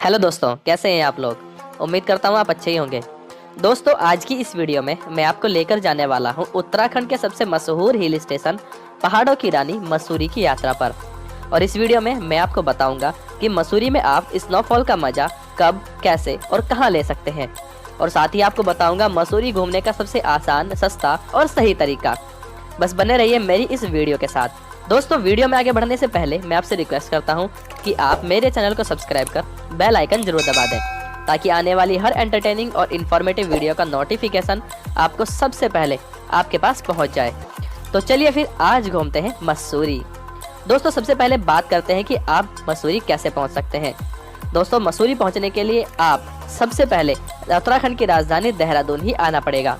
Hello दोस्तों, कैसे हैं आप लोग। उम्मीद करता हूँ आप अच्छे ही होंगे। दोस्तों, आज की इस वीडियो में मैं आपको लेकर जाने वाला हूँ उत्तराखंड के सबसे मशहूर हिल स्टेशन पहाड़ों की रानी मसूरी की यात्रा पर। और इस वीडियो में मैं आपको बताऊंगा कि मसूरी में आप स्नोफॉल का मजा कब, कैसे और कहाँ ले सकते हैं। और साथ ही आपको बताऊंगा मसूरी घूमने का सबसे आसान, सस्ता और सही तरीका। बस बने रहिए मेरी इस वीडियो के साथ। दोस्तों, वीडियो में आगे बढ़ने से पहले मैं आपसे रिक्वेस्ट करता हूं कि आप मेरे चैनल को सब्सक्राइब कर बेल आइकन जरूर दबा दें, ताकि आने वाली हर एंटरटेनिंग और इन्फॉर्मेटिव वीडियो का नोटिफिकेशन आपको सबसे पहले आपके पास पहुंच जाए। तो चलिए फिर आज घूमते हैं मसूरी। दोस्तों, सबसे पहले बात करते हैं कि आप मसूरी कैसे पहुँच सकते हैं। दोस्तों, मसूरी पहुँचने के लिए आप सबसे पहले उत्तराखंड की राजधानी देहरादून ही आना पड़ेगा।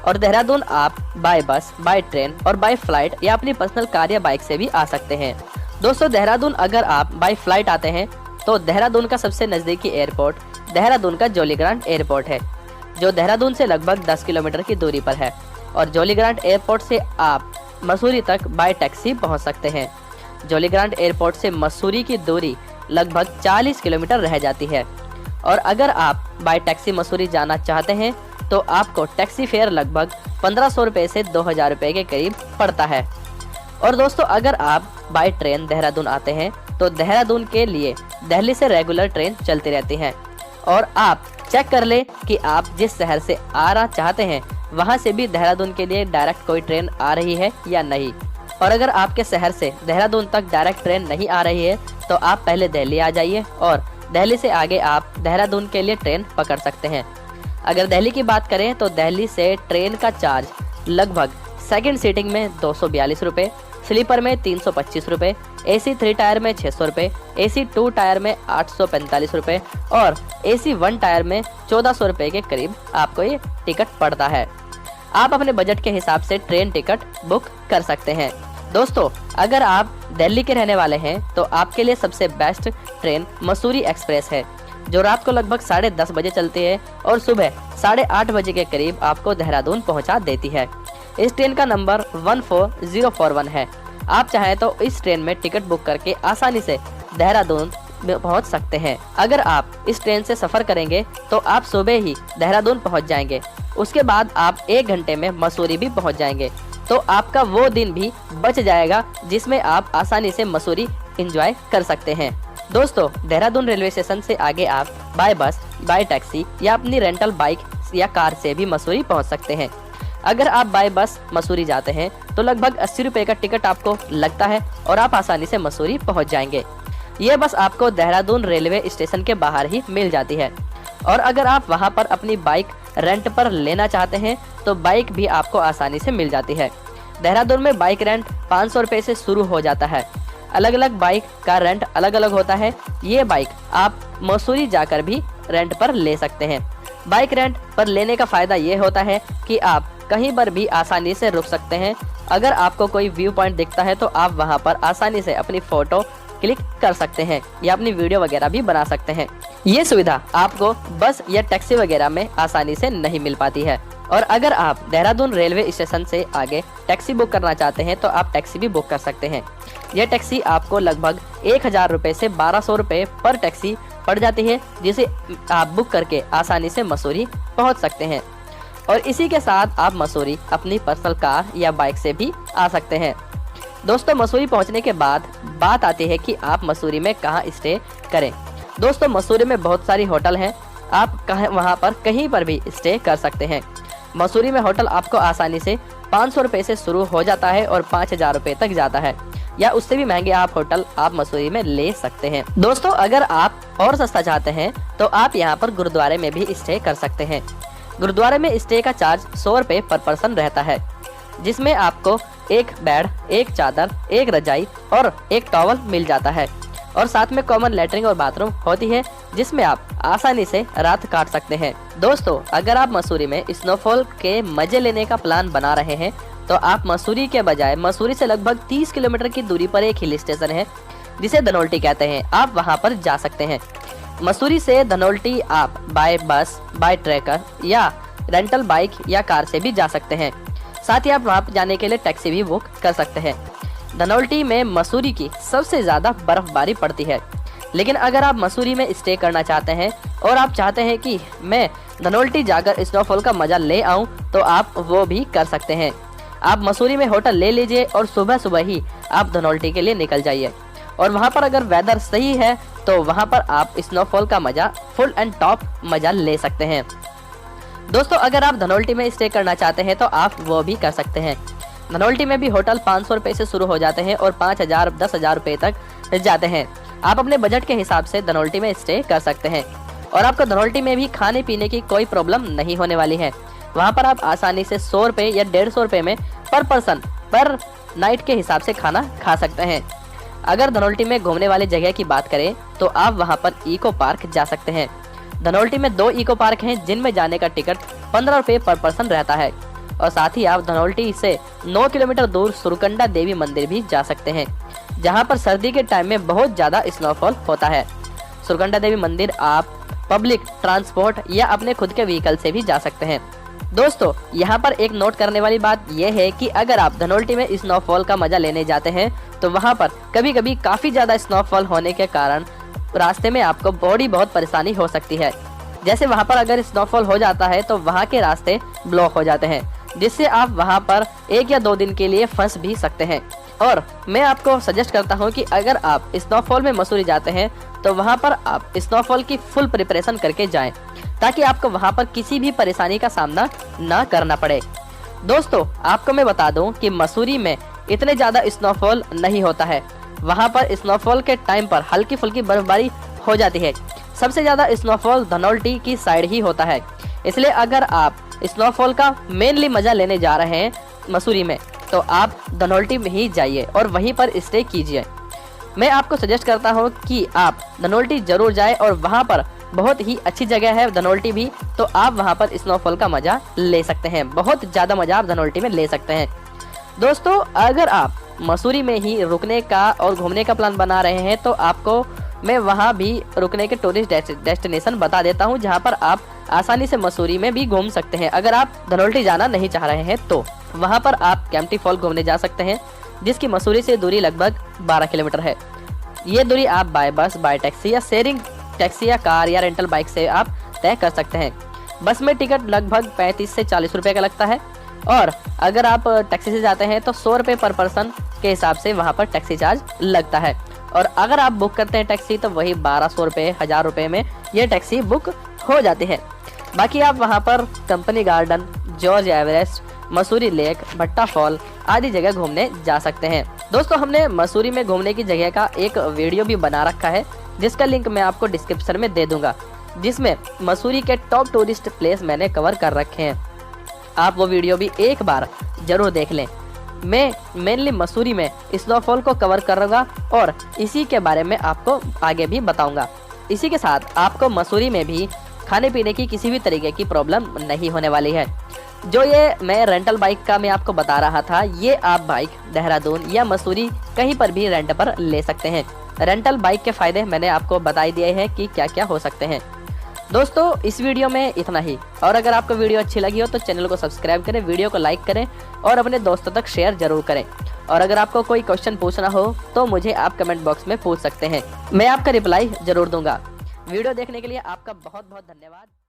और देहरादून आप बाय बस, बाय ट्रेन और बाय फ्लाइट या अपनी पर्सनल कार या बाइक से भी आ सकते हैं। दोस्तों, देहरादून अगर आप बाय फ्लाइट आते हैं तो देहरादून का सबसे नज़दीकी एयरपोर्ट देहरादून का जौलीग्रांट एयरपोर्ट है, जो देहरादून से लगभग 10 किलोमीटर की दूरी पर है। और जौलीग्रांट एयरपोर्ट से आप मसूरी तक बाय टैक्सी पहुँच सकते हैं। जौलीग्रांट एयरपोर्ट से मसूरी की दूरी लगभग 40 किलोमीटर रह जाती है। और अगर आप बाय टैक्सी मसूरी जाना चाहते हैं तो आपको टैक्सी फेयर लगभग 1500 रुपये से 2000 रुपये के करीब पड़ता है। और दोस्तों, अगर आप बाय ट्रेन देहरादून आते हैं तो देहरादून के लिए दिल्ली से रेगुलर ट्रेन चलती रहती हैं। और आप चेक कर ले कि आप जिस शहर से आना चाहते हैं वहां से भी देहरादून के लिए डायरेक्ट कोई ट्रेन आ रही है या नहीं। और अगर आपके शहर से देहरादून तक डायरेक्ट ट्रेन नहीं आ रही है तो आप पहले दिल्ली आ जाइए और दिल्ली से आगे आप देहरादून के लिए ट्रेन पकड़ सकते हैं। अगर दिल्ली की बात करें तो दिल्ली से ट्रेन का चार्ज लगभग सेकंड सीटिंग में 242 रुपये, स्लीपर में 325 रुपये, AC 3 टायर में 600 रुपये, AC 2 टायर में 845 रुपये और AC 1 टायर में 1400 रुपये के करीब आपको ये टिकट पड़ता है। आप अपने बजट के हिसाब से ट्रेन टिकट बुक कर सकते हैं। दोस्तों, अगर आप दिल्ली के रहने वाले हैं तो आपके लिए सबसे बेस्ट ट्रेन मसूरी एक्सप्रेस है, जो रात को लगभग 10:30 बजे चलती है और सुबह 8:30 बजे के करीब आपको देहरादून पहुंचा देती है। इस ट्रेन का नंबर 14041 है। आप चाहें तो इस ट्रेन में टिकट बुक करके आसानी से देहरादून पहुंच सकते हैं। अगर आप इस ट्रेन से सफर करेंगे तो आप सुबह ही देहरादून पहुंच जाएंगे। उसके बाद आप 1 घंटे में मसूरी भी पहुंच जाएंगे। तो आपका वो दिन भी बच जाएगा जिसमें आप आसानी से मसूरी एंजॉय कर सकते हैं। दोस्तों, देहरादून रेलवे स्टेशन से आगे आप बाय बस, बाय टैक्सी या अपनी रेंटल बाइक या कार से भी मसूरी पहुंच सकते हैं। अगर आप बाय बस मसूरी जाते हैं तो लगभग 80 रुपये का टिकट आपको लगता है और आप आसानी से मसूरी पहुंच जाएंगे। ये बस आपको देहरादून रेलवे स्टेशन के बाहर ही मिल जाती है। और अगर आप वहां पर अपनी बाइक रेंट पर लेना चाहते हैं तो बाइक भी आपको आसानी से मिल जाती है। देहरादून में बाइक रेंट 500 रुपये से शुरू हो जाता है। अलग अलग बाइक का रेंट अलग अलग होता है। ये बाइक आप मसूरी जाकर भी रेंट पर ले सकते हैं। बाइक रेंट पर लेने का फायदा ये होता है कि आप कहीं पर भी आसानी से रुक सकते हैं। अगर आपको कोई व्यू पॉइंट दिखता है तो आप वहां पर आसानी से अपनी फोटो क्लिक कर सकते हैं या अपनी वीडियो वगैरह भी बना सकते हैं। ये सुविधा आपको बस या टैक्सी वगैरह में आसानी से नहीं मिल पाती है। और अगर आप देहरादून रेलवे स्टेशन से आगे टैक्सी बुक करना चाहते हैं तो आप टैक्सी भी बुक कर सकते हैं। यह टैक्सी आपको लगभग 1000 रुपये से 1200 रुपये पर टैक्सी पड़ जाती है, जिसे आप बुक करके आसानी से मसूरी पहुंच सकते हैं। और इसी के साथ आप मसूरी अपनी पर्सनल कार या बाइक से भी आ सकते हैं। दोस्तों, मसूरी पहुंचने के बाद बात आती है कि आप मसूरी में कहां स्टे करें। दोस्तों, मसूरी में बहुत सारी होटल हैं। आप वहां पर कहीं पर भी स्टे कर सकते हैं। मसूरी में होटल आपको आसानी से 500 रुपये से शुरू हो जाता है और 5000 रुपये तक जाता है, या उससे भी महंगे होटल आप मसूरी में ले सकते हैं। दोस्तों, अगर आप और सस्ता चाहते हैं तो आप यहाँ पर गुरुद्वारे में भी स्टे कर सकते हैं। गुरुद्वारे में स्टे का चार्ज 100 रुपये पर पर्सन रहता है, जिसमें आपको एक बेड, एक चादर, एक रजाई और एक टॉवल मिल जाता है। और साथ में कॉमन लेटरिन और बाथरूम होती है, जिसमें आप आसानी से रात काट सकते हैं। दोस्तों, अगर आप मसूरी में स्नोफॉल के मजे लेने का प्लान बना रहे हैं तो आप मसूरी के बजाय मसूरी से लगभग 30 किलोमीटर की दूरी पर एक हिल स्टेशन है जिसे धनोल्टी कहते हैं, आप वहां पर जा सकते हैं। मसूरी से धनोल्टी आप बाय बस, बाय ट्रैकर या रेंटल बाइक या कार से भी जा सकते हैं। साथ ही आप वहां जाने के लिए टैक्सी भी बुक कर सकते हैं। धनोल्टी में मसूरी की सबसे ज्यादा बर्फबारी पड़ती है। लेकिन अगर आप मसूरी में स्टे करना चाहते हैं और आप चाहते हैं कि मैं धनोल्टी जाकर स्नोफॉल का मजा ले आऊं, तो आप वो भी कर सकते हैं। आप मसूरी में होटल ले लीजिए और सुबह सुबह ही आप धनोल्टी के लिए निकल जाइए। और वहां पर अगर वेदर सही है तो वहां पर आप स्नोफॉल का मजा फुल एंड टॉप मजा ले सकते हैं। दोस्तों, अगर आप धनोल्टी में स्टे करना चाहते हैं तो आप वो भी कर सकते हैं। धनोल्टी में भी होटल 500 रुपए से शुरू हो जाते हैं और 5000 10,000 रुपए तक जाते हैं। आप अपने बजट के हिसाब से धनोल्टी में स्टे कर सकते हैं और आपको धनोल्टी में भी खाने पीने की कोई प्रॉब्लम नहीं होने वाली है। वहाँ पर आप आसानी से 100 रुपए या 150 रुपए में पर पर्सन पर नाइट के हिसाब से खाना खा सकते हैं। अगर धनोल्टी में घूमने वाली जगह की बात करें तो आप वहाँ पर इको पार्क जा सकते हैं। धनोल्टी में 2 इको पार्क हैं जिनमें जाने का टिकट 15 रुपए पर पर्सन रहता है। और साथ ही आप धनोल्टी से 9 किलोमीटर दूर सुरकंडा देवी मंदिर भी जा सकते हैं, जहां पर सर्दी के टाइम में बहुत ज्यादा स्नोफॉल होता है। सुरकंडा देवी मंदिर आप पब्लिक ट्रांसपोर्ट या अपने खुद के व्हीकल से भी जा सकते हैं। दोस्तों, यहाँ पर एक नोट करने वाली बात यह है कि अगर आप धनोल्टी में स्नोफॉल का मजा लेने जाते हैं तो वहाँ पर कभी कभी काफी ज्यादा स्नोफॉल होने के कारण रास्ते में आपको बहुत परेशानी हो सकती है। जैसे वहाँ पर अगर स्नोफॉल हो जाता है तो वहाँ के रास्ते ब्लॉक हो जाते हैं, जिससे आप वहाँ पर 1 या 2 दिन के लिए फंस भी सकते हैं। और मैं आपको सजेस्ट करता हूँ कि अगर आप स्नोफॉल में मसूरी जाते हैं तो वहाँ पर आप स्नोफॉल की फुल प्रिपरेशन करके जाएं, ताकि आपको वहाँ पर किसी भी परेशानी का सामना ना करना पड़े। दोस्तों, आपको मैं बता दूं कि मसूरी में इतने ज्यादा स्नोफॉल नहीं होता है। वहाँ पर स्नोफॉल के टाइम पर हल्की फुल्की बर्फबारी हो जाती है। सबसे ज्यादा स्नोफॉल धनोल्टी की साइड ही होता है। इसलिए अगर आप स्नोफॉल का मेनली मजा लेने जा रहे हैं मसूरी में तो आप धनोल्टी में ही जाइए और वहीं पर स्टे कीजिए। मैं आपको सजेस्ट करता हूँ कि आप धनोल्टी जरूर जाएं और वहाँ पर बहुत ही अच्छी जगह है धनोल्टी भी, तो आप वहाँ पर स्नोफॉल का मजा ले सकते हैं। बहुत ज़्यादा मजा आप धनोल्टी में ले सकते हैं। दोस्तों, अगर आप मसूरी में ही रुकने का और घूमने का प्लान बना रहे हैं तो आपको मैं वहाँ भी रुकने के टूरिस्ट डेस्टिनेशन बता देता हूँ, जहाँ पर आप आसानी से मसूरी में भी घूम सकते हैं। अगर आप धनोल्टी जाना नहीं चाह रहे हैं तो वहाँ पर आप केम्प्टी फॉल घूमने जा सकते हैं, जिसकी मसूरी से दूरी लगभग 12 किलोमीटर है। ये दूरी आप बाय बस, बाय टैक्सी या शेयरिंग टैक्सी या कार या रेंटल बाइक से आप तय कर सकते हैं। बस में टिकट लगभग 35 से 40 रुपए का लगता है और अगर आप टैक्सी से जाते हैं तो 100 रुपए पर पर्सन के हिसाब से वहाँ पर टैक्सी चार्ज लगता है। और अगर आप बुक करते हैं टैक्सी तो वही 1200 रुपए 1000 रुपए में ये टैक्सी बुक हो जाती है। बाकी आप वहाँ पर company garden, George Everest, Mussoorie lake, भट्टा फॉल आदि जगह घूमने जा सकते हैं। दोस्तों, हमने मसूरी में घूमने की जगह का एक वीडियो भी बना रखा है, जिसका लिंक मैं आपको डिस्क्रिप्शन में दे दूंगा, जिसमें मसूरी के टॉप टूरिस्ट प्लेस मैंने कवर कर रखे हैं। आप वो वीडियो भी एक बार जरूर देख लें। मैं मेनली मसूरी में स्नोफॉल को कवर करूँगा और इसी के बारे में आपको आगे भी बताऊंगा। इसी के साथ आपको मसूरी में भी खाने पीने की किसी भी तरीके की प्रॉब्लम नहीं होने वाली है। जो ये मैं रेंटल बाइक का मैं आपको बता रहा था, ये आप बाइक देहरादून या मसूरी कहीं पर भी रेंट पर ले सकते हैं। रेंटल बाइक के फायदे मैंने आपको बता दिए हैं कि क्या क्या हो सकते हैं। दोस्तों, इस वीडियो में इतना ही। और अगर आपको वीडियो अच्छी लगी हो तो चैनल को सब्सक्राइब करें, वीडियो को लाइक करें और अपने दोस्तों तक शेयर जरूर करें। और अगर आपको कोई क्वेश्चन पूछना हो तो मुझे आप कमेंट बॉक्स में पूछ सकते हैं, मैं आपका रिप्लाई जरूर दूंगा। वीडियो देखने के लिए आपका बहुत बहुत धन्यवाद।